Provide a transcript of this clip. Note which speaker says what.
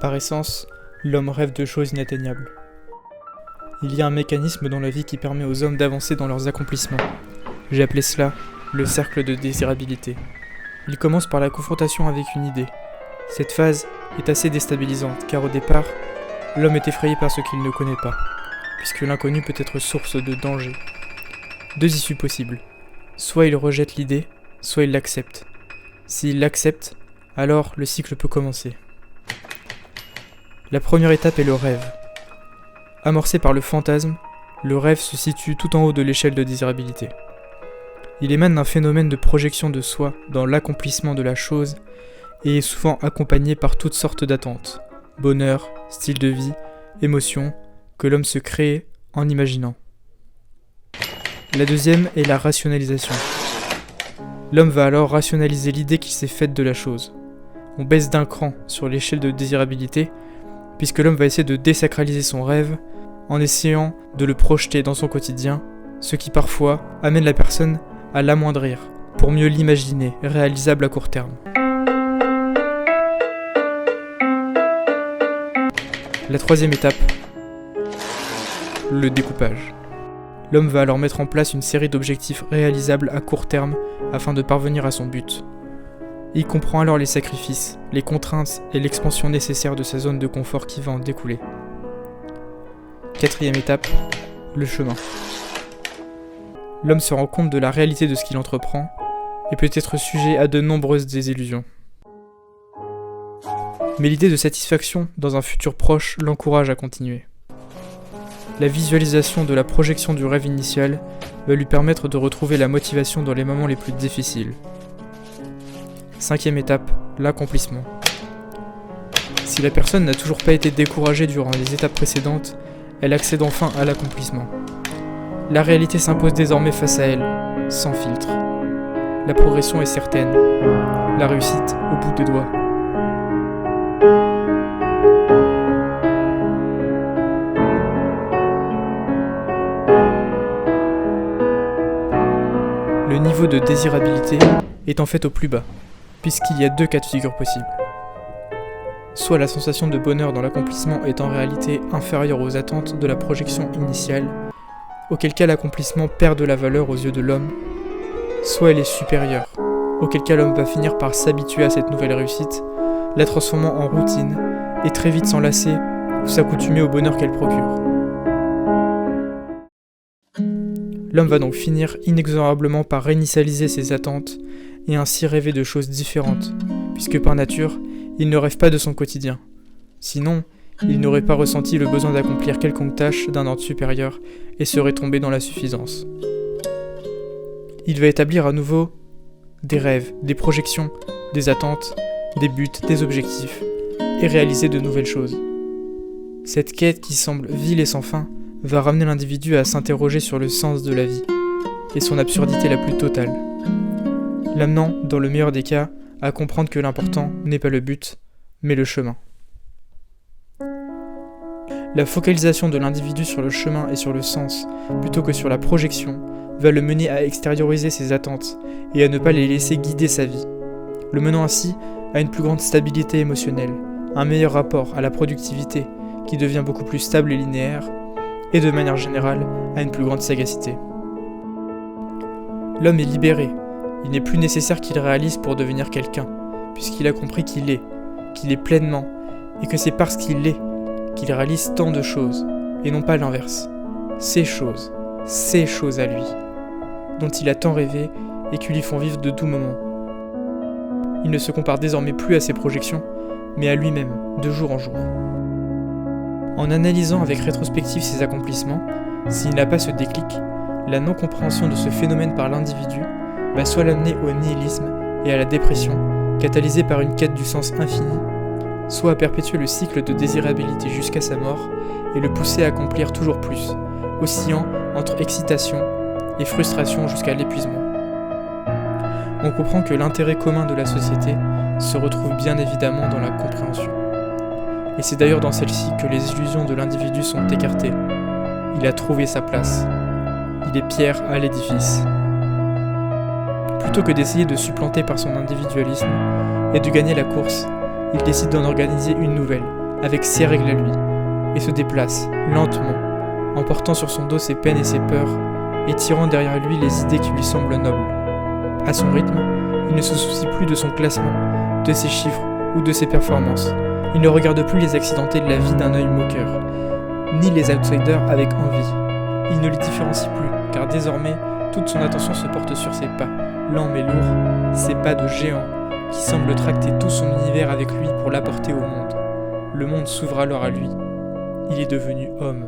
Speaker 1: Par essence, l'homme rêve de choses inatteignables. Il y a un mécanisme dans la vie qui permet aux hommes d'avancer dans leurs accomplissements. J'ai appelé cela le cercle de désirabilité. Il commence par la confrontation avec une idée. Cette phase est assez déstabilisante car au départ, l'homme est effrayé par ce qu'il ne connaît pas, puisque l'inconnu peut être source de danger. Deux issues possibles. Soit il rejette l'idée, soit il l'accepte. S'il l'accepte, alors le cycle peut commencer. La première étape est le rêve. Amorcé par le fantasme, le rêve se situe tout en haut de l'échelle de désirabilité. Il émane d'un phénomène de projection de soi dans l'accomplissement de la chose et est souvent accompagné par toutes sortes d'attentes, bonheur, style de vie, émotions, que l'homme se crée en imaginant. La deuxième est la rationalisation. L'homme va alors rationaliser l'idée qu'il s'est faite de la chose. On baisse d'un cran sur l'échelle de désirabilité, puisque l'homme va essayer de désacraliser son rêve en essayant de le projeter dans son quotidien, ce qui parfois amène la personne à l'amoindrir pour mieux l'imaginer, réalisable à court terme. La troisième étape, le découpage. L'homme va alors mettre en place une série d'objectifs réalisables à court terme afin de parvenir à son but. Il comprend alors les sacrifices, les contraintes et l'expansion nécessaire de sa zone de confort qui va en découler. Quatrième étape, le chemin. L'homme se rend compte de la réalité de ce qu'il entreprend et peut être sujet à de nombreuses désillusions. Mais l'idée de satisfaction dans un futur proche l'encourage à continuer. La visualisation de la projection du rêve initial va lui permettre de retrouver la motivation dans les moments les plus difficiles. Cinquième étape, l'accomplissement. Si la personne n'a toujours pas été découragée durant les étapes précédentes, elle accède enfin à l'accomplissement. La réalité s'impose désormais face à elle, sans filtre. La progression est certaine, la réussite au bout des doigts. Le niveau de désirabilité est en fait au plus bas, puisqu'il y a deux cas de figure possibles. Soit la sensation de bonheur dans l'accomplissement est en réalité inférieure aux attentes de la projection initiale, auquel cas l'accomplissement perd de la valeur aux yeux de l'homme, soit elle est supérieure, auquel cas l'homme va finir par s'habituer à cette nouvelle réussite, la transformant en routine, et très vite s'en lasser ou s'accoutumer au bonheur qu'elle procure. L'homme va donc finir inexorablement par réinitialiser ses attentes et ainsi rêver de choses différentes, puisque par nature, il ne rêve pas de son quotidien. Sinon, il n'aurait pas ressenti le besoin d'accomplir quelconque tâche d'un ordre supérieur et serait tombé dans la suffisance. Il va établir à nouveau des rêves, des projections, des attentes, des buts, des objectifs, et réaliser de nouvelles choses. Cette quête qui semble vile et sans fin va ramener l'individu à s'interroger sur le sens de la vie et son absurdité la plus totale, l'amenant, dans le meilleur des cas, à comprendre que l'important n'est pas le but, mais le chemin. La focalisation de l'individu sur le chemin et sur le sens, plutôt que sur la projection, va le mener à extérioriser ses attentes et à ne pas les laisser guider sa vie, le menant ainsi à une plus grande stabilité émotionnelle, un meilleur rapport à la productivité qui devient beaucoup plus stable et linéaire, et de manière générale à une plus grande sagacité. L'homme est libéré, il n'est plus nécessaire qu'il réalise pour devenir quelqu'un, puisqu'il a compris qu'il est pleinement, et que c'est parce qu'il est qu'il réalise tant de choses, et non pas l'inverse. Ces choses à lui, dont il a tant rêvé et qui lui font vivre de doux moments. Il ne se compare désormais plus à ses projections, mais à lui-même, de jour en jour. En analysant avec rétrospective ses accomplissements, s'il n'a pas ce déclic, la non-compréhension de ce phénomène par l'individu va soit l'amener au nihilisme et à la dépression, catalysée par une quête du sens infini, soit à perpétuer le cycle de désirabilité jusqu'à sa mort et le pousser à accomplir toujours plus, oscillant entre excitation et frustration jusqu'à l'épuisement. On comprend que l'intérêt commun de la société se retrouve bien évidemment dans la compréhension. Et c'est d'ailleurs dans celle-ci que les illusions de l'individu sont écartées. Il a trouvé sa place. Il est pierre à l'édifice. Plutôt que d'essayer de supplanter par son individualisme et de gagner la course, il décide d'en organiser une nouvelle, avec ses règles à lui, et se déplace, lentement, emportant sur son dos ses peines et ses peurs, et tirant derrière lui les idées qui lui semblent nobles. À son rythme, il ne se soucie plus de son classement, de ses chiffres ou de ses performances. Il ne regarde plus les accidentés de la vie d'un œil moqueur, ni les outsiders avec envie. Il ne les différencie plus, car désormais, toute son attention se porte sur ses pas, lents mais lourds, ses pas de géant, qui semblent tracter tout son univers avec lui pour l'apporter au monde. Le monde s'ouvre alors à lui. Il est devenu homme.